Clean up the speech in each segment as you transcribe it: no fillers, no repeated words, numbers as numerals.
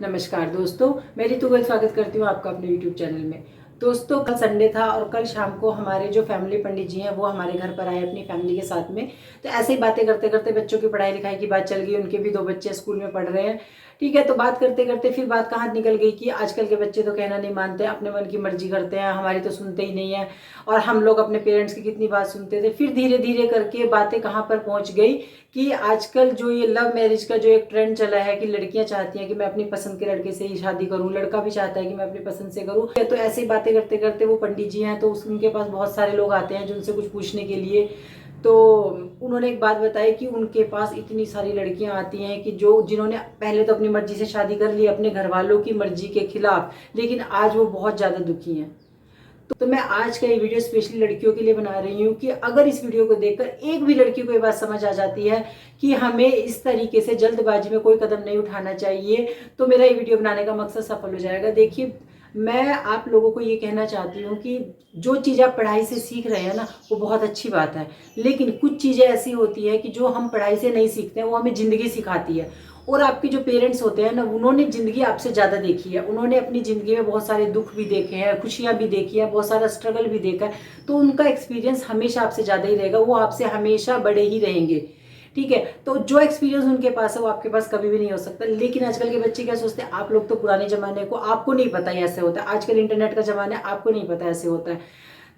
नमस्कार दोस्तों, मैं ऋतु स्वागत करती हूँ आपका अपने YouTube चैनल में। दोस्तों, कल संडे था और कल शाम को हमारे जो फैमिली पंडित जी हैं वो हमारे घर पर आए अपनी फैमिली के साथ में। तो ऐसे ही बातें करते करते बच्चों की पढ़ाई लिखाई की बात चल गई। उनके भी 2 बच्चे स्कूल में पढ़ रहे हैं। ठीक है, तो बात करते करते फिर बात कहाँ निकल गई कि आजकल के बच्चे तो कहना नहीं मानते, अपने मन की मर्जी करते हैं, हमारी तो सुनते ही नहीं है। और हम लोग अपने पेरेंट्स की कितनी बात सुनते थे। फिर धीरे धीरे करके बातें कहाँ पर पहुँच गई कि आजकल जो ये लव मैरिज का जो एक ट्रेंड चला है कि लड़कियां चाहती हैं कि मैं अपनी पसंद के लड़के से ही शादी करूं, लड़का भी चाहता है कि मैं अपनी पसंद से करूं। तो ऐसी बातें करते करते वो पंडित जी हैं तो उनके पास बहुत सारे लोग आते हैं जो उनसे कुछ पूछने के लिए। तो उन्होंने एक बात बताई कि उनके पास इतनी सारी लड़कियां आती हैं कि जो जिन्होंने पहले तो अपनी मर्जी से शादी कर ली अपने घर वालों की मर्जी के खिलाफ, लेकिन आज वो बहुत ज़्यादा दुखी हैं। तो मैं आज का ये वीडियो स्पेशली लड़कियों के लिए बना रही हूँ कि अगर इस वीडियो को देखकर एक भी लड़की को ये बात समझ आ जाती है कि हमें इस तरीके से जल्दबाजी में कोई कदम नहीं उठाना चाहिए, तो मेरा ये वीडियो बनाने का मकसद सफल हो जाएगा। देखिए, मैं आप लोगों को ये कहना चाहती हूँ कि जो चीज़ आप पढ़ाई से सीख रहे हैं ना, वो बहुत अच्छी बात है, लेकिन कुछ चीज़ें ऐसी होती है कि जो हम पढ़ाई से नहीं सीखते हैं वो हमें ज़िंदगी सिखाती है। और आपके जो पेरेंट्स होते हैं ना, उन्होंने ज़िंदगी आपसे ज़्यादा देखी है। उन्होंने अपनी ज़िंदगी में बहुत सारे दुख भी देखे हैं, खुशियाँ भी देखी है, बहुत सारा स्ट्रगल भी देखा है। तो उनका एक्सपीरियंस हमेशा आपसे ज़्यादा ही रहेगा, वो आपसे हमेशा बड़े ही रहेंगे। ठीक है, तो जो एक्सपीरियंस उनके पास है वो आपके पास कभी भी नहीं हो सकता। लेकिन आजकल के बच्चे क्या सोचते हैं, आप लोग तो पुराने ज़माने को, आपको नहीं पता ऐसे होता है। आजकल इंटरनेट का ज़माना है, आपको नहीं पता ऐसे होता है।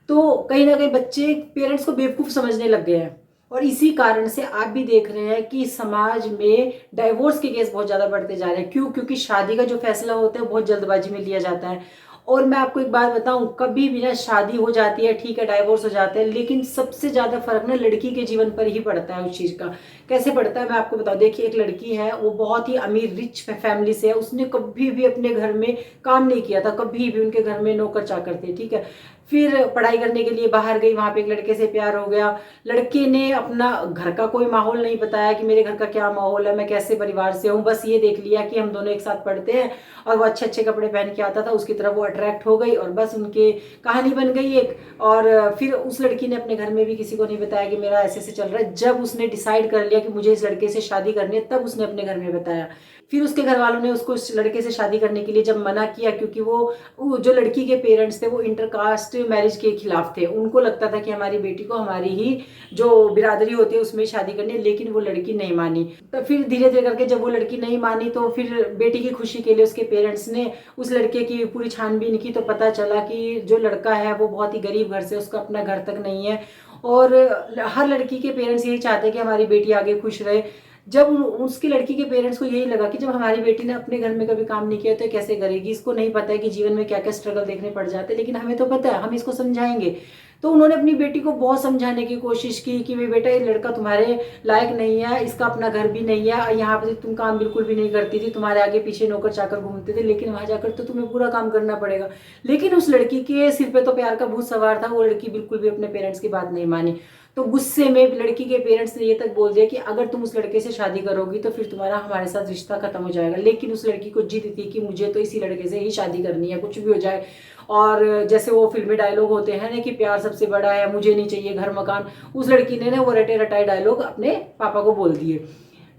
तो कहीं ना कहीं बच्चे पेरेंट्स को बेवकूफ़ समझने लग गए हैं। और इसी कारण से आप भी देख रहे हैं कि समाज में डाइवोर्स के केस बहुत ज़्यादा बढ़ते जा रहे हैं। क्यों? क्योंकि शादी का जो फैसला होता है बहुत जल्दबाजी में लिया जाता है। और मैं आपको एक बात बताऊं, कभी भी ना शादी हो जाती है, ठीक है, डाइवोर्स हो जाता है, लेकिन सबसे ज़्यादा फर्क ना लड़की के जीवन पर ही पड़ता है उस चीज़ का। कैसे पड़ता है मैं आपको बताऊं। देखिए, एक लड़की है, वो बहुत ही अमीर रिच फैमिली से है। उसने कभी भी अपने घर में काम नहीं किया था, कभी भी। उनके घर में नौकर चाकर थे, ठीक है। फिर पढ़ाई करने के लिए बाहर गई, वहां पे एक लड़के से प्यार हो गया। लड़के ने अपना घर का कोई माहौल नहीं बताया कि मेरे घर का क्या माहौल है, मैं कैसे परिवार से हूँ। बस ये देख लिया कि हम दोनों एक साथ पढ़ते हैं और वो अच्छे अच्छे कपड़े पहन के आता था, उसकी तरफ वो अट्रैक्ट हो गई और बस उनके कहानी बन गई एक। और फिर उस लड़की ने अपने घर में भी किसी को नहीं बताया कि मेरा ऐसे ऐसे चल रहा है। जब उसने डिसाइड कर लिया कि मुझे इस लड़के से शादी करनी है, तब उसने अपने घर में बताया। फिर उसके घर वालों ने उसको इस लड़के से शादी करने के लिए जब मना किया, क्योंकि वो जो लड़की के पेरेंट्स थे वो इंटरकास्ट मैरिज के खिलाफ थे। उनको लगता था कि हमारी बेटी को हमारी ही जो बिरादरी होती है उसमें शादी करनी है, लेकिन वो लड़की नहीं मानी। तो फिर धीरे धीरे करके जब वो लड़की नहीं मानी, तो फिर बेटी की खुशी के लिए उसके पेरेंट्स ने उस लड़के की पूरी छानबीन की। तो पता चला कि जो लड़का है वो बहुत ही गरीब घर से, उसका अपना घर तक नहीं है। और हर लड़की के पेरेंट्स यही चाहते हैं कि हमारी बेटी आगे खुश रहे। जब उसकी लड़की के पेरेंट्स को यही लगा कि जब हमारी बेटी ने अपने घर में कभी काम नहीं किया तो कैसे करेगी, इसको नहीं पता है कि जीवन में क्या क्या स्ट्रगल देखने पड़ जाते हैं, लेकिन हमें तो पता है, हम इसको समझाएंगे। तो उन्होंने अपनी बेटी को बहुत समझाने की कोशिश की कि भाई बेटा, ये लड़का तुम्हारे लायक नहीं है, इसका अपना घर भी नहीं है, यहाँ पर तुम काम बिल्कुल भी नहीं करती थी, तुम्हारे आगे पीछे नौकर चाकर घूमते थे, लेकिन वहां जाकर तो तुम्हें पूरा काम करना पड़ेगा। लेकिन उस लड़की के सिर पे तो प्यार का भूत सवार था, वो लड़की बिल्कुल भी अपने पेरेंट्स की बात नहीं मानी। तो गुस्से में लड़की के पेरेंट्स ने ये तक बोल दिया कि अगर तुम उस लड़के से शादी करोगी तो फिर तुम्हारा हमारे साथ रिश्ता खत्म हो जाएगा। लेकिन उस लड़की को जिद थी कि मुझे तो इसी लड़के से ही शादी करनी है, कुछ भी हो जाए। और जैसे वो फिल्मी डायलॉग होते हैं ना कि प्यार सबसे बड़ा है, मुझे नहीं चाहिए घर मकान, उस लड़की ने ना वो रटे रटाए डायलॉग अपने पापा को बोल दिए।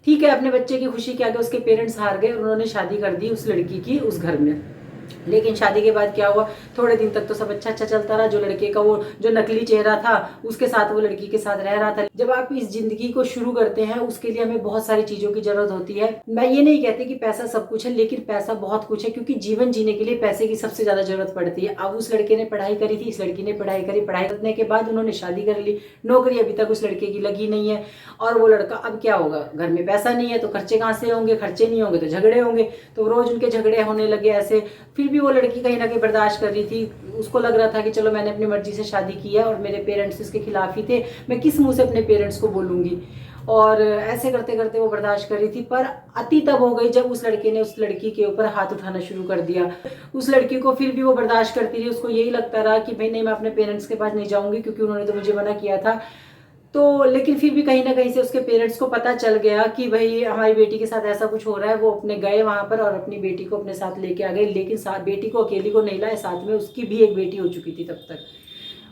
ठीक है, अपने बच्चे की खुशी के आगे उसके पेरेंट्स हार गए, उन्होंने शादी कर दी उस लड़की की उस घर में। लेकिन शादी के बाद क्या हुआ, थोड़े दिन तक तो सब अच्छा अच्छा चलता रहा। जो लड़के का वो जो नकली चेहरा था उसके साथ वो लड़की के साथ रह रहा था। जब आप इस जिंदगी को शुरू करते हैं उसके लिए हमें बहुत सारी चीजों की जरूरत होती है। मैं ये नहीं कहती कि पैसा सब कुछ है, लेकिन पैसा बहुत कुछ है, क्योंकि जीवन जीने के लिए पैसे की सबसे ज्यादा जरूरत पड़ती है। अब उस लड़के ने पढ़ाई करी थी, इस लड़की ने पढ़ाई करी, पढ़ाई करने के बाद उन्होंने शादी कर ली, नौकरी अभी तक उस लड़के की लगी नहीं है। और वो लड़का, अब क्या होगा, घर में पैसा नहीं है तो खर्चे कहाँ से होंगे, खर्चे नहीं होंगे तो झगड़े होंगे, तो रोज उनके झगड़े होने लगे ऐसे। फिर भी वो लड़की कहीं ना कहीं बर्दाश्त कर रही थी। उसको लग रहा था कि चलो मैंने अपनी मर्जी से शादी की है और मेरे पेरेंट्स इसके खिलाफ ही थे, मैं किस मुंह से अपने पेरेंट्स को बोलूंगी। और ऐसे करते करते वो बर्दाश्त कर रही थी। पर अति तब हो गई जब उस लड़के ने उस लड़की के ऊपर हाथ उठाना शुरू कर दिया। उस लड़की को फिर भी वो बर्दाश्त करती रही, उसको यही लगता रहा कि भाई नहीं, मैं अपने पेरेंट्स के पास नहीं जाऊंगी क्योंकि उन्होंने तो मुझे मना किया था। तो लेकिन फिर भी कहीं ना कहीं से उसके पेरेंट्स को पता चल गया कि भाई हमारी बेटी के साथ ऐसा कुछ हो रहा है। वो अपने गए वहां पर और अपनी बेटी को अपने साथ लेके आ गए, लेकिन साथ बेटी को अकेली को नहीं लाए, साथ में उसकी भी एक बेटी हो चुकी थी तब तक।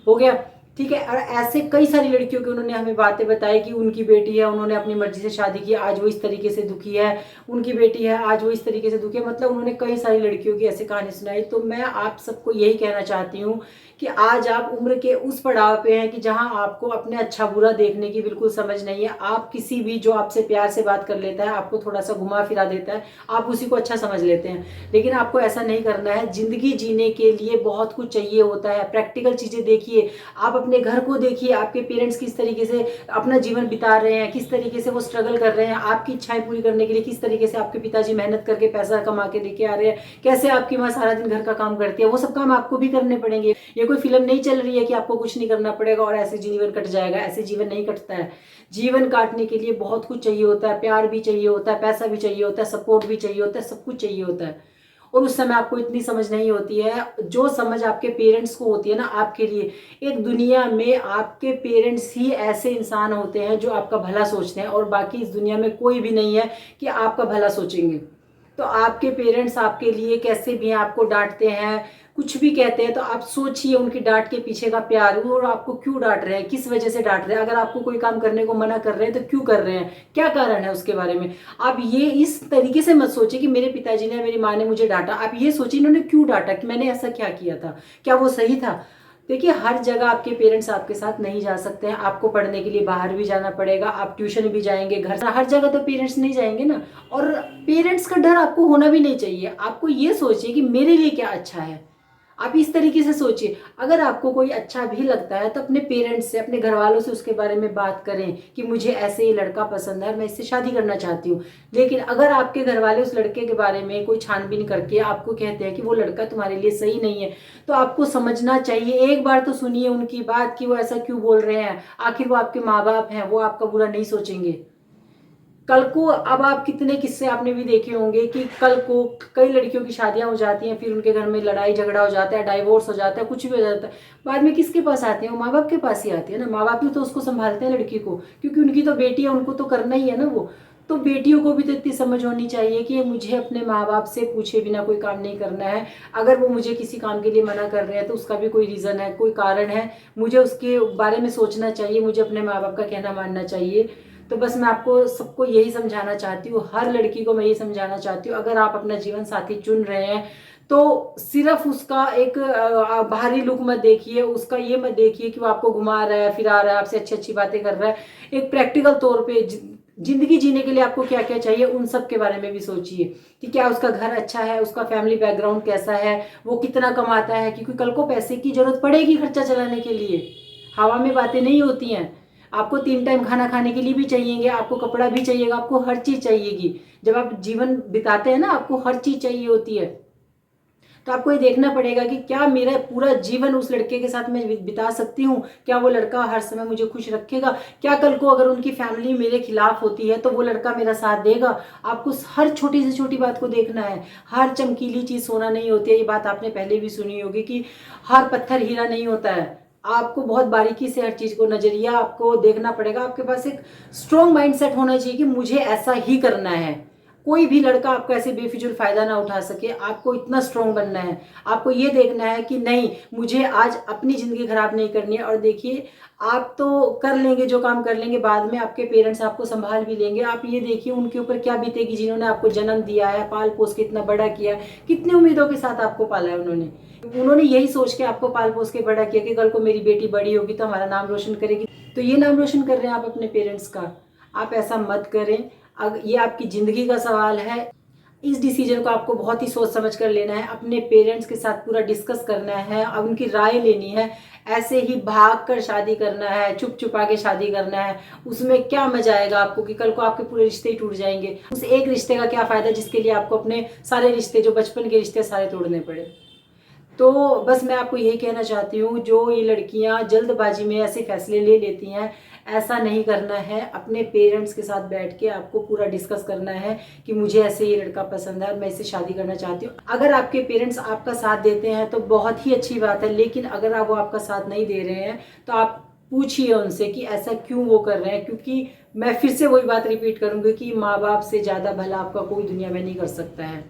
हो गया। ठीक है। और ऐसे कई सारी लड़कियों की उन्होंने हमें बातें बताई कि उनकी बेटी है, उन्होंने अपनी मर्जी से शादी की, आज वो इस तरीके से दुखी है, उनकी बेटी है, आज वो इस तरीके से दुखी है। मतलब उन्होंने कई सारी लड़कियों की ऐसी कहानी सुनाई। तो मैं आप सबको यही कहना चाहती हूँ कि आज आप उम्र के उस पड़ाव पे हैं कि जहां आपको अपने अच्छा बुरा देखने की बिल्कुल समझ नहीं है। आप किसी भी जो आपसे प्यार से बात कर लेता है, आपको थोड़ा सा घुमा फिरा देता है, आप उसी को अच्छा समझ लेते हैं। लेकिन आपको ऐसा नहीं करना है। जिंदगी जीने के लिए बहुत कुछ चाहिए होता है। प्रैक्टिकल चीजें देखिए, आप अपने घर को देखिए, आपके पेरेंट्स किस तरीके से अपना जीवन बिता रहे हैं, किस तरीके से वो स्ट्रगल कर रहे हैं, आपकी इच्छाएं पूरी करने के लिए किस तरीके से आपके पिताजी मेहनत करके पैसा कमा के लेके आ रहे हैं, कैसे आपकी माँ सारा दिन घर का काम करती है। वो सब काम आपको भी करने पड़ेंगे। ये कोई फिल्म नहीं चल रही है कि आपको कुछ नहीं करना पड़ेगा और ऐसे जीवन कट जाएगा। ऐसे जीवन नहीं कटता है। जीवन काटने के लिए बहुत कुछ चाहिए होता है। प्यार भी चाहिए होता है, पैसा भी चाहिए होता है, सपोर्ट भी चाहिए होता है, सब कुछ चाहिए होता है। और उस समय आपको इतनी समझ नहीं होती है जो समझ आपके पेरेंट्स को होती है ना आपके लिए। एक दुनिया में आपके पेरेंट्स ही ऐसे इंसान होते हैं जो आपका भला सोचते हैं, और बाकी इस दुनिया में कोई भी नहीं है कि आपका भला सोचेंगे। तो आपके पेरेंट्स आपके लिए कैसे भी हैं, आपको डांटते हैं, कुछ भी कहते हैं, तो आप सोचिए उनकी डांट के पीछे का प्यार, और आपको क्यों डांट रहे हैं, किस वजह से डांट रहे हैं। अगर आपको कोई काम करने को मना कर रहे हैं तो क्यों कर रहे हैं, क्या कारण है उसके बारे में। आप ये इस तरीके से मत सोचिए कि मेरे पिताजी ने, मेरी माँ ने मुझे डांटा। आप ये सोचिए इन्होंने क्यों डांटा, कि मैंने ऐसा क्या किया था, क्या वो सही था। देखिए, हर जगह आपके पेरेंट्स आपके साथ नहीं जा सकते हैं। आपको पढ़ने के लिए बाहर भी जाना पड़ेगा, आप ट्यूशन भी जाएंगे, घर, हर जगह तो पेरेंट्स नहीं जाएंगे ना। और पेरेंट्स का डर आपको होना भी नहीं चाहिए। आपको ये सोचिए कि मेरे लिए क्या अच्छा है। आप इस तरीके से सोचिए। अगर आपको कोई अच्छा भी लगता है तो अपने पेरेंट्स से, अपने घर वालों से उसके बारे में बात करें कि मुझे ऐसे ही लड़का पसंद है और मैं इससे शादी करना चाहती हूँ। लेकिन अगर आपके घर वाले उस लड़के के बारे में कोई छानबीन करके आपको कहते हैं कि वो लड़का तुम्हारे लिए सही नहीं है, तो आपको समझना चाहिए। एक बार तो सुनिए उनकी बात कि वो ऐसा क्यों बोल रहे हैं। आखिर वो आपके माँ बाप हैं, वो आपका बुरा नहीं सोचेंगे कल को। अब आप कितने किस्से आपने भी देखे होंगे कि कल को कई लड़कियों की शादियां हो जाती हैं, फिर उनके घर में लड़ाई झगड़ा हो जाता है, डाइवोर्स हो जाता है, कुछ भी हो जाता है। बाद में किसके पास आते हैं, वो माँ बाप के पास ही आती है ना। माँ बाप ही तो उसको संभालते हैं लड़की को, क्योंकि उनकी तो बेटी है, उनको तो करना ही है ना वो। तो बेटियों को भी तो इतनी समझ होनी चाहिए कि मुझे अपने माँ बाप से पूछे बिना कोई काम नहीं करना है। अगर वो मुझे किसी काम के लिए मना कर रहे हैं तो उसका भी कोई रीज़न है, कोई कारण है। मुझे उसके बारे में सोचना चाहिए, मुझे अपने माँ बाप का कहना मानना चाहिए। तो बस मैं आपको सबको यही समझाना चाहती हूँ, हर लड़की को मैं यही समझाना चाहती हूँ, अगर आप अपना जीवन साथी चुन रहे हैं तो सिर्फ उसका एक बाहरी लुक मत देखिए, उसका ये मत देखिए कि वो आपको घुमा रहा है, फिरा रहा है, आपसे अच्छी अच्छी बातें कर रहा है। एक प्रैक्टिकल तौर पे जिंदगी जीने के लिए आपको क्या क्या चाहिए उन सब के बारे में भी सोचिए कि क्या उसका घर अच्छा है, उसका फैमिली बैकग्राउंड कैसा है, वो कितना कमाता है। क्योंकि कल को पैसे की जरूरत पड़ेगी खर्चा चलाने के लिए। हवा में बातें नहीं होती हैं। आपको 3 टाइम खाना खाने के लिए भी चाहिएगा, आपको कपड़ा भी चाहिएगा, आपको हर चीज चाहिएगी। जब आप जीवन बिताते हैं ना, आपको हर चीज चाहिए होती है। तो आपको ये देखना पड़ेगा कि क्या मेरा पूरा जीवन उस लड़के के साथ मैं बिता सकती हूँ, क्या वो लड़का हर समय मुझे खुश रखेगा, क्या कल को अगर उनकी फैमिली मेरे खिलाफ होती है तो वो लड़का मेरा साथ देगा। आपको हर छोटी से छोटी बात को देखना है। हर चमकीली चीज सोना नहीं होती है, ये बात आपने पहले भी सुनी होगी कि हर पत्थर हीरा नहीं होता है। आपको बहुत बारीकी से हर चीज को, नजरिया आपको देखना पड़ेगा। आपके पास एक स्ट्रॉन्ग माइंडसेट होना चाहिए कि मुझे ऐसा ही करना है। कोई भी लड़का आपको ऐसे बेफिजूल फायदा ना उठा सके। आपको इतना स्ट्रॉन्ग बनना है। आपको ये देखना है कि नहीं, मुझे आज अपनी जिंदगी खराब नहीं करनी है। और देखिए, आप तो कर लेंगे जो काम कर लेंगे, बाद में आपके पेरेंट्स आपको संभाल भी लेंगे। आप ये देखिए उनके ऊपर क्या बीतेगी, जिन्होंने आपको जन्म दिया है, पाल पोस के इतना बड़ा किया है, कितनी उम्मीदों के साथ आपको पाला है उन्होंने यही सोच के आपको पाल पोस के बड़ा किया कि कल को मेरी बेटी बड़ी होगी तो हमारा नाम रोशन करेगी। तो ये नाम रोशन कर रहे हैं आप अपने पेरेंट्स का। आप ऐसा मत करें। अब ये आपकी ज़िंदगी का सवाल है। इस डिसीजन को आपको बहुत ही सोच समझ कर लेना है। अपने पेरेंट्स के साथ पूरा डिस्कस करना है, अब उनकी राय लेनी है। ऐसे ही भाग कर शादी करना है, छुप छुपा के शादी करना है, उसमें क्या मजा आएगा आपको कि कल को आपके पूरे रिश्ते ही टूट जाएंगे। उस एक रिश्ते का क्या फ़ायदा जिसके लिए आपको अपने सारे रिश्ते, जो बचपन के रिश्ते, सारे तोड़ने पड़े। तो बस मैं आपको यही कहना चाहती हूँ, जो ये लड़कियाँ जल्दबाजी में ऐसे फैसले ले लेती हैं, ऐसा नहीं करना है। अपने पेरेंट्स के साथ बैठ के आपको पूरा डिस्कस करना है कि मुझे ऐसे ये लड़का पसंद है और मैं इससे शादी करना चाहती हूँ। अगर आपके पेरेंट्स आपका साथ देते हैं तो बहुत ही अच्छी बात है, लेकिन अगर वो आपका साथ नहीं दे रहे हैं तो आप पूछिए उनसे कि ऐसा क्यों वो कर रहे हैं। क्योंकि मैं फिर से वही बात रिपीट करूँगी कि माँ बाप से ज़्यादा भला आपका कोई दुनिया में नहीं कर सकता है।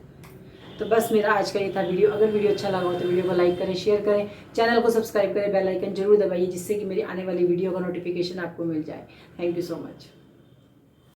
तो बस मेरा आज का ये था वीडियो। अगर वीडियो अच्छा लगा हो तो वीडियो को लाइक करें, शेयर करें, चैनल को सब्सक्राइब करें, बेल आइकन जरूर दबाइए जिससे कि मेरी आने वाली वीडियो का नोटिफिकेशन आपको मिल जाए। Thank you so much.